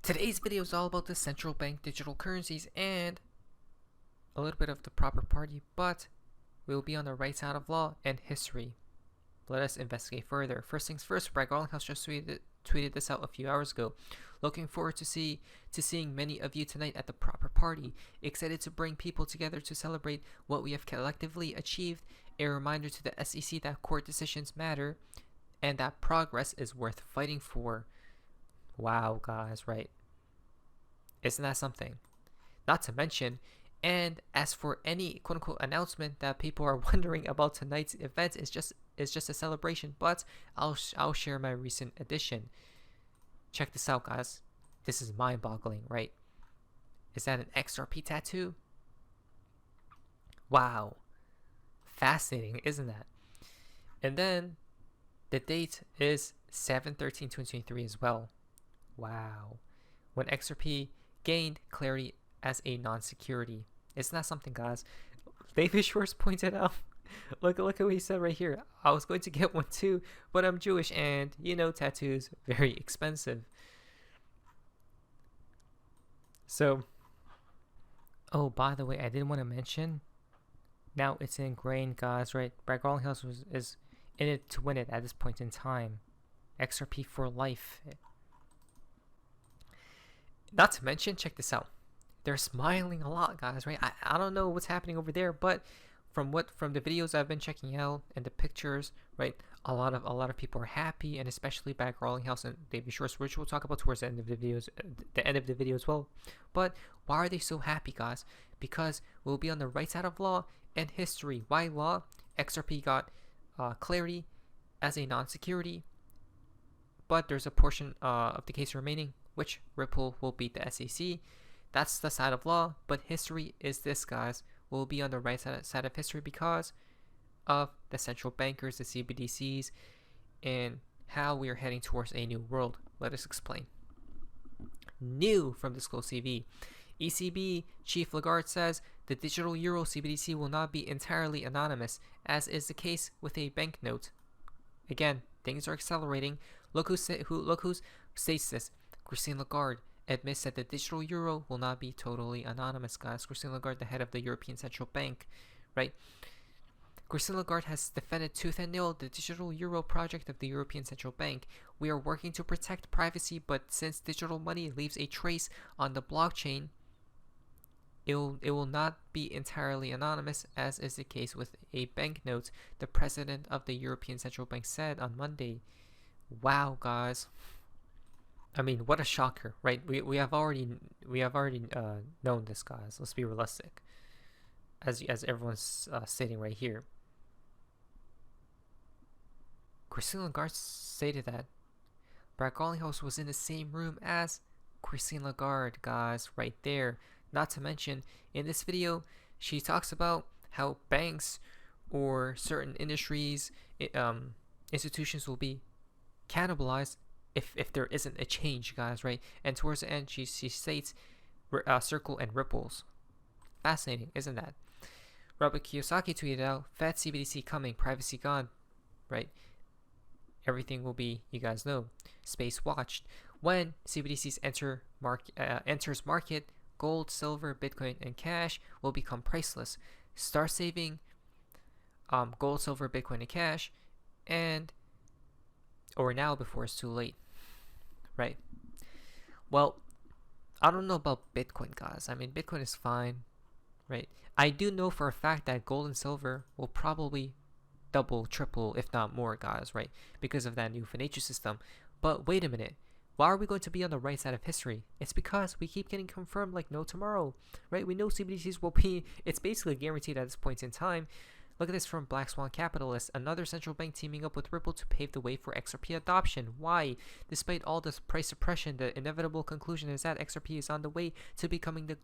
Today's video is all about the central bank digital currencies and a little bit of the proper party, but we'll be on the right side of law and history. Let us investigate further. First things first, Bragg Garlinghouse just tweeted this out a few hours ago. Looking forward to seeing many of you tonight at the proper party. Excited to bring people together to celebrate what we have collectively achieved. A reminder to the SEC that court decisions matter and that progress is worth fighting for. Wow, guys, right? Isn't that something? Not to mention, and as for any quote-unquote announcement that people are wondering about tonight's event is just a celebration, but I'll share my recent addition. Check this out, guys. This is mind-boggling, right? Is that an XRP tattoo? Wow. Fascinating, isn't that? And then the date is 7/13/2023 as well. Wow. When XRP gained clarity as a non-security. Isn't that something, guys? David Schwartz pointed out. Look at what he said right here. I was going to get one too, but I'm Jewish and, you know, tattoos, very expensive. So, oh, by the way, I didn't want to mention, now it's ingrained, guys, right? Bragg Garlinghouse is in it to win it at this point in time. XRP for life. Not to mention, check this out. They're smiling a lot, guys, right? I don't know what's happening over there, but from the videos I've been checking out and the pictures, right, a lot of people are happy, and especially Bragg Garlinghouse and David Schwartz, which we'll talk about towards the end of the video as well. But why are they so happy, guys? Because we'll be on the right side of law and history. Why law? XRP got clarity as a non-security, but there's a portion of the case remaining, which Ripple will beat the SEC. That's the side of law, but history is this, guys. We'll be on the right side of history because of the central bankers, the CBDCs, and how we are heading towards a new world. Let us explain. New from Disclose TV. ECB Chief Lagarde says the digital euro CBDC will not be entirely anonymous, as is the case with a banknote. Again, things are accelerating. Look who states this. Christine Lagarde admits that the digital euro will not be totally anonymous, guys. Christine Lagarde, the head of the European Central Bank, right? Christine Lagarde has defended tooth and nail the digital euro project of the European Central Bank. We are working to protect privacy, but since digital money leaves a trace on the blockchain, it will not be entirely anonymous, as is the case with a banknote, the president of the European Central Bank said on Monday. Wow, guys. I mean, what a shocker, right? We have already known this, guys. Let's be realistic, as everyone's stating right here. Christine Lagarde stated that Bragg Garlinghouse was in the same room as Christine Lagarde, guys, right there. Not to mention, in this video, she talks about how banks or certain industries, institutions will be cannibalized if there isn't a change, guys, right? And towards the end, she states circle and ripples. Fascinating, isn't that? Robert Kiyosaki tweeted out, Fed CBDC coming, privacy gone, right? Everything will be, you guys know, space watched. When CBDCs enters market, gold, silver, Bitcoin, and cash will become priceless. Start saving gold, silver, Bitcoin, and cash, or now before it's too late, right? Well, I don't know about Bitcoin, guys. I mean, Bitcoin is fine, right? I do know for a fact that gold and silver will probably double, triple, if not more, guys, right? Because of that new financial system. But wait a minute. Why are we going to be on the right side of history? It's because we keep getting confirmed like no tomorrow, right? We know CBDCs will be, it's basically guaranteed at this point in time. Look at this from Black Swan Capitalist. Another central bank teaming up with Ripple to pave the way for XRP adoption. Why? Despite all this price suppression, the inevitable conclusion is that XRP is on the way to becoming the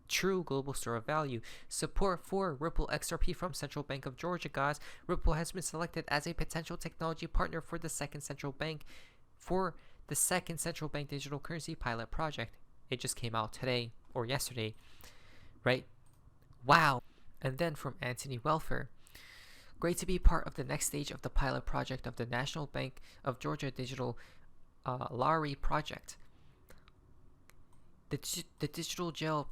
true global store of value. Support for Ripple XRP from Central Bank of Georgia, guys. Ripple has been selected as a potential technology partner for the second central bank digital currency pilot project. It just came out today or yesterday, right? Wow. And then from Anthony Welfare, great to be part of the next stage of the pilot project of the National Bank of Georgia Digital Lari project. The digital gel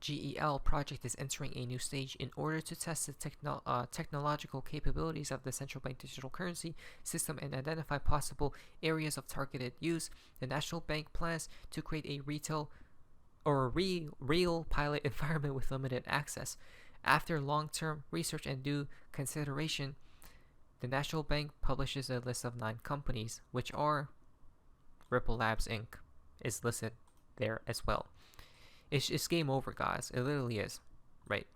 GEL project is entering a new stage. In order to test the technological capabilities of the central bank digital currency system and identify possible areas of targeted use, the National Bank plans to create a real pilot environment with limited access. After long-term research and due consideration, the National Bank publishes a list of 9 companies, which are Ripple Labs Inc. is listed there as well. It's game over, guys. It literally is, right?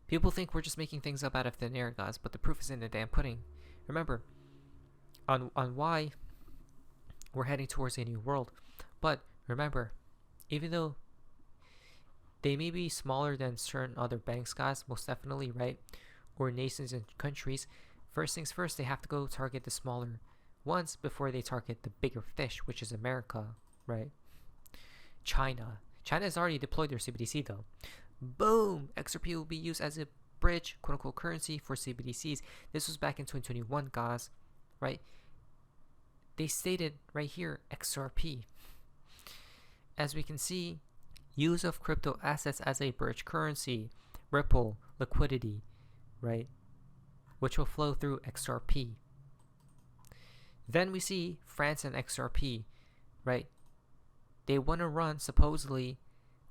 People think we're just making things up out of thin air, guys, but the proof is in the damn pudding. Remember, on why we're heading towards a new world. But remember, even though they may be smaller than certain other banks, guys, most definitely, right? Or nations and countries, first things first, they have to go target the smaller ones before they target the bigger fish, which is America, right? China has already deployed their CBDC though. Boom! XRP will be used as a bridge, quote-unquote, currency for CBDCs. This was back in 2021, guys, right? They stated right here, XRP. As we can see, use of crypto assets as a bridge currency, Ripple, liquidity, right? Which will flow through XRP. Then we see France and XRP, right? They want to run, supposedly,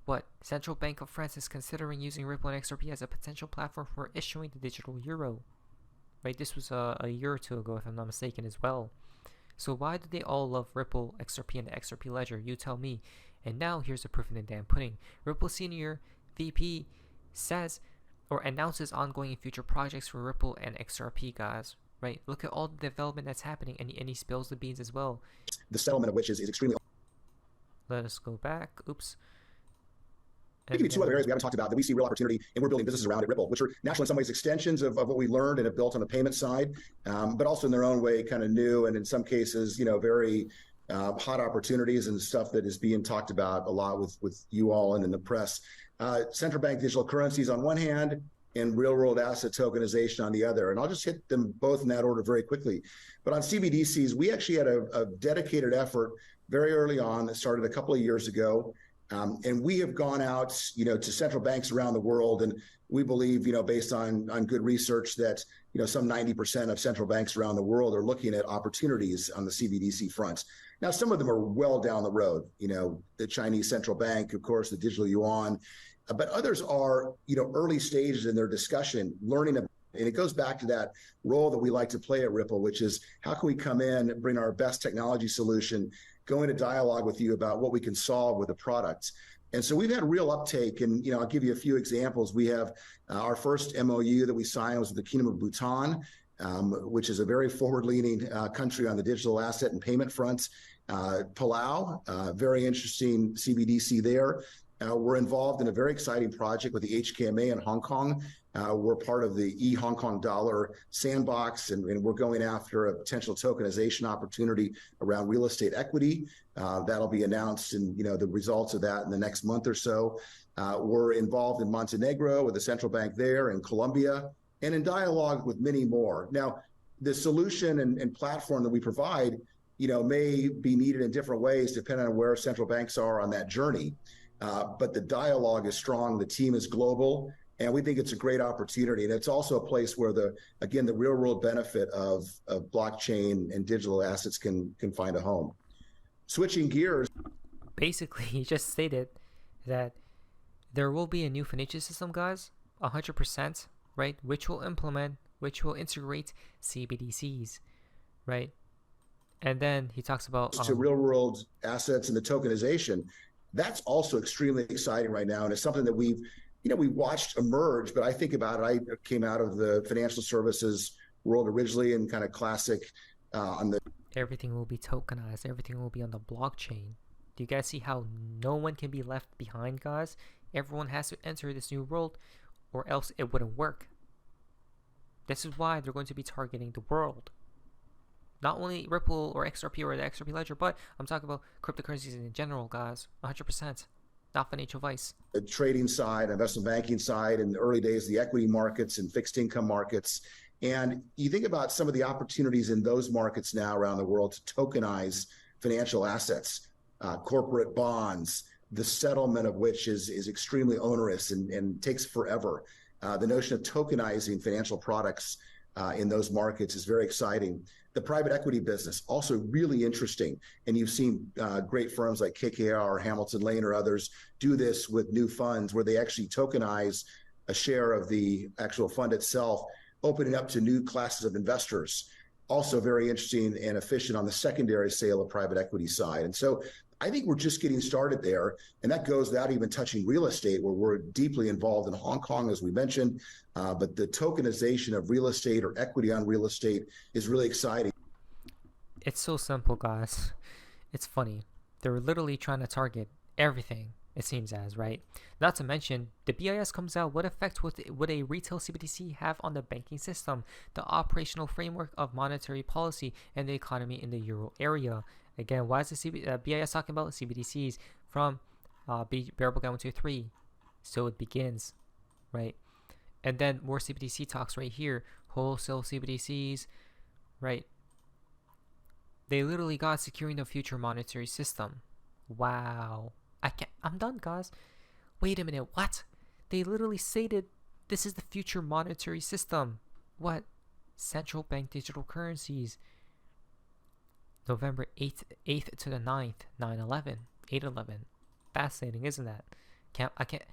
what? Central Bank of France is considering using Ripple and XRP as a potential platform for issuing the digital euro. Right? This was a year or two ago, if I'm not mistaken, as well. So why do they all love Ripple, XRP, and the XRP ledger? You tell me. And now, here's the proof in the damn pudding. Ripple Senior VP says, or announces ongoing and future projects for Ripple and XRP, guys. Right? Look at all the development that's happening, and he spills the beans as well. The settlement of which is extremely... Let us go back. Oops. I'll give you 2 other areas we haven't talked about that we see real opportunity, and we're building businesses around at Ripple, which are naturally in some ways extensions of what we learned and have built on the payment side, but also in their own way kind of new and in some cases, very hot opportunities and stuff that is being talked about a lot with you all and in the press. Central bank digital currencies on one hand and real world asset tokenization on the other. And I'll just hit them both in that order very quickly. But on CBDCs, we actually had a dedicated effort very early on that started a couple of years ago. And we have gone out, to central banks around the world. And we believe, based on good research that, some 90% of central banks around the world are looking at opportunities on the CBDC front. Now, some of them are well down the road, the Chinese central bank, of course, the digital yuan, but others are, early stages in their discussion, learning about. And it goes back to that role that we like to play at Ripple, which is how can we come in and bring our best technology solution, go into dialogue with you about what we can solve with the products. And so we've had real uptake, and I'll give you a few examples. We have our first MOU that we signed was with the Kingdom of Bhutan, which is a very forward-leaning country on the digital asset and payment fronts. Palau, very interesting CBDC there. We're involved in a very exciting project with the HKMA in Hong Kong. We're part of the e-Hong Kong dollar sandbox, and we're going after a potential tokenization opportunity around real estate equity. That'll be announced and the results of that in the next month or so. We're involved in Montenegro with the central bank there, and Colombia, and in dialogue with many more. Now, the solution and platform that we provide, may be needed in different ways depending on where central banks are on that journey. But the dialogue is strong, the team is global, and we think it's a great opportunity. And it's also a place where the real world benefit of blockchain and digital assets can find a home. Switching gears. Basically, he just stated that there will be a new financial system, guys, 100%, right? Which will integrate CBDCs, right? And then he talks about to real world assets and the tokenization. That's also extremely exciting right now, and it's something that we watched emerge. But I think about it. I came out of the financial services world originally, and kind of classic on the. Everything will be tokenized. Everything will be on the blockchain. Do you guys see how no one can be left behind, guys? Everyone has to enter this new world, or else it wouldn't work. This is why they're going to be targeting the world. Not only Ripple or XRP or the XRP ledger, but I'm talking about cryptocurrencies in general, guys. 100%. Not financial advice. The trading side, investment banking side, in the early days, the equity markets and fixed income markets. And you think about some of the opportunities in those markets now around the world to tokenize financial assets. corporate bonds, the settlement of which is extremely onerous and takes forever. The notion of tokenizing financial products in those markets is very exciting. The private equity business, also really interesting. And you've seen great firms like KKR or Hamilton Lane or others do this with new funds where they actually tokenize a share of the actual fund itself, opening up to new classes of investors. Also very interesting and efficient on the secondary sale of private equity side. And so I think we're just getting started there. And that goes without even touching real estate, where we're deeply involved in Hong Kong, as we mentioned. But the tokenization of real estate or equity on real estate is really exciting. It's so simple, guys. It's funny. They're literally trying to target everything, it seems as, right? Not to mention, the BIS comes out. What effect would a retail CBDC have on the banking system, the operational framework of monetary policy, and the economy in the euro area? Again, why is the BIS talking about CBDCs from Bearable Guide 123? So it begins, right? And then more CBDC talks right here. Wholesale CBDCs, right? They literally got securing the future monetary system. Wow. I'm done, guys. Wait a minute. What? They literally stated this is the future monetary system. What? Central bank digital currencies. November 8th to the 9th, 9/11, 8/11. Fascinating, isn't that? I can't.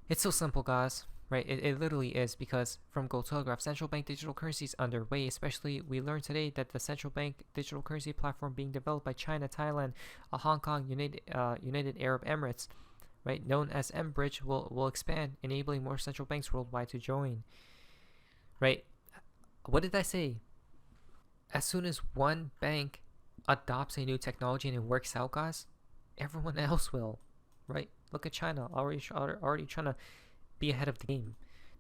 It's so simple, guys. Right? It literally is, because from Gold Telegraph, central bank digital currencies underway. Especially, we learned today that the central bank digital currency platform being developed by China, Thailand, Hong Kong, United Arab Emirates, right, known as mBridge, will expand, enabling more central banks worldwide to join. Right? What did I say? As soon as one bank adopts a new technology and it works out, guys, everyone else will. Right? Look at China, already trying to be ahead of the game.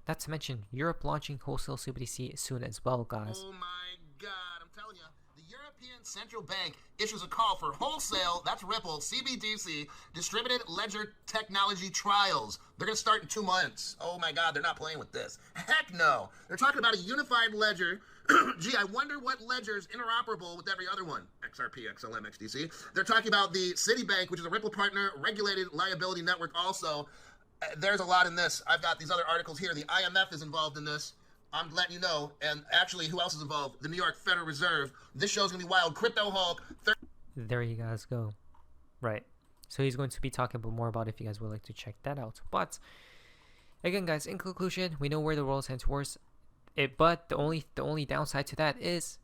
Not to mention Europe launching wholesale CBDC soon as well, guys. Oh my God, I'm telling you, the European Central Bank issues a call for wholesale, that's Ripple, CBDC, distributed ledger technology trials. They're going to start in 2 months. Oh my God, they're not playing with this. Heck no. They're talking about a unified ledger. Gee, I wonder what ledger is interoperable with every other one. XRP, XLM, XDC. They're talking about the Citibank, which is a Ripple partner, regulated liability network also. There's a lot in this. I've got these other articles here. The IMF is involved in this. I'm letting you know. And actually, who else is involved? The New York Federal Reserve. This show's going to be wild. Crypto Hulk. There you guys go. Right. So he's going to be talking more about it if you guys would like to check that out. But again, guys, in conclusion, we know where the world is heading towards. But the only downside to that is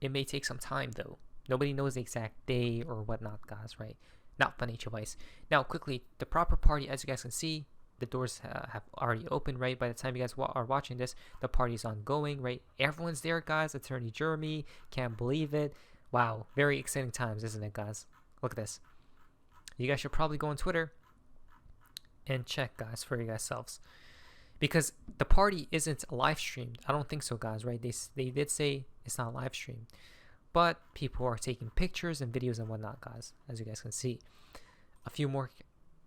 it may take some time, though. Nobody knows the exact day or whatnot, guys, right? Not financial advice. Now, quickly, the proper party, as you guys can see, the doors have already opened, right? By the time you guys are watching this, the party's ongoing, right? Everyone's there, guys. Attorney Jeremy, can't believe it. Wow, very exciting times, isn't it, guys? Look at this. You guys should probably go on Twitter and check, guys, for yourselves. Because the party isn't live streamed. I don't think so, guys, right? They did say it's not live streamed. But people are taking pictures and videos and whatnot, guys, as you guys can see. A few more.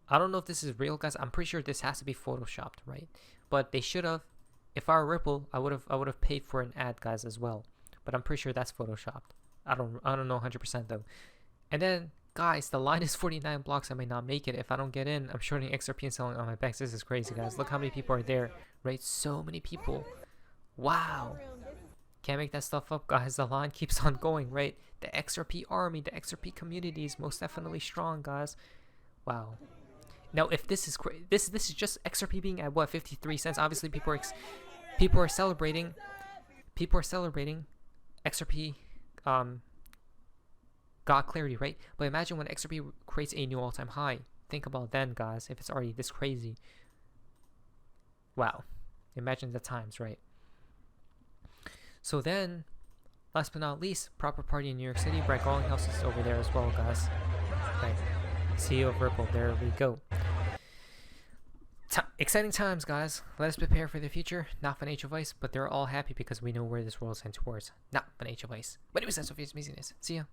I don't know if this is real, guys. I'm pretty sure this has to be photoshopped, right? But they should have. If I were Ripple, I would have paid for an ad, guys, as well. But I'm pretty sure that's photoshopped. I don't know 100% though. And then, guys, the line is 49 blocks. I may not make it if I don't get in. I'm shorting XRP and selling on my backs. This is crazy, guys. Look how many people are there, right? So many people. Wow. Can't make that stuff up, guys. The line keeps on going, right? The XRP army, the XRP community is most definitely strong, guys. Wow. Now, if this is this is just XRP being at what, 53 cents? Obviously, people are celebrating. People are celebrating. XRP got clarity, right? But imagine when XRP creates a new all-time high. Think about then, guys. If it's already this crazy. Wow. Imagine the times, right? So then, last but not least, proper party in New York City. Brett Garlinghouse is over there as well, guys. Okay. CEO of Ripple. There we go. Exciting times, guys. Let us prepare for the future. Not financial advice, but they're all happy because we know where this world is heading towards. Not financial advice. But anyways, that's what amazingness. See ya.